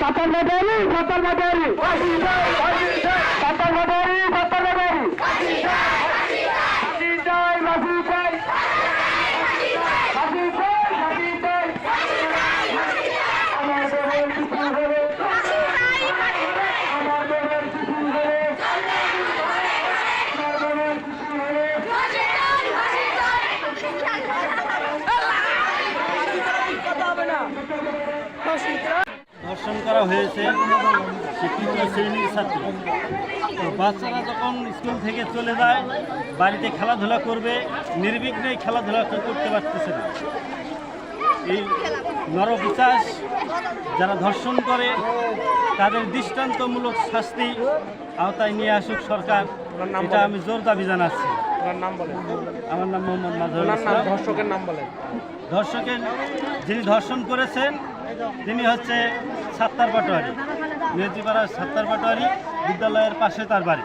সাতার বাজারি সাতার বাজারি সাতার বাজারি সাতার বাজারি হাসি চাই হাসি চাই হাসি চাই হাসি চাই আমার দেহের কিছু হবে আমার দেহের কিছু হবে আমার দেহের কিছু হবে ধর্ষণ করা হয়েছে শিক্ষিত শ্রেণীর ছাত্র। তো বাচ্চারা যখন স্কুল থেকে চলে যায় বাড়িতে খেলাধুলা করবে, নির্বিঘ্নে খেলাধুলা করতে পারতেছে না। এই নরপিশাচ যারা ধর্ষণ করে তাদের দৃষ্টান্তমূলক শাস্তি আওতায় নিয়ে আসুক সরকার, এটা আমি জোর দাবি জানাচ্ছি। আমার নাম মোহাম্মদ মাজহারুল ইসলাম। ধর্ষকের নাম বলেন। ধর্ষকের যিনি ধর্ষণ করেছেন তিনি হচ্ছে সাত্তার পাটোয়ারি, মেহেদিপাড়ার সাত্তার পাটোয়ারি বিদ্যালয়ের পাশে তার বাড়ি।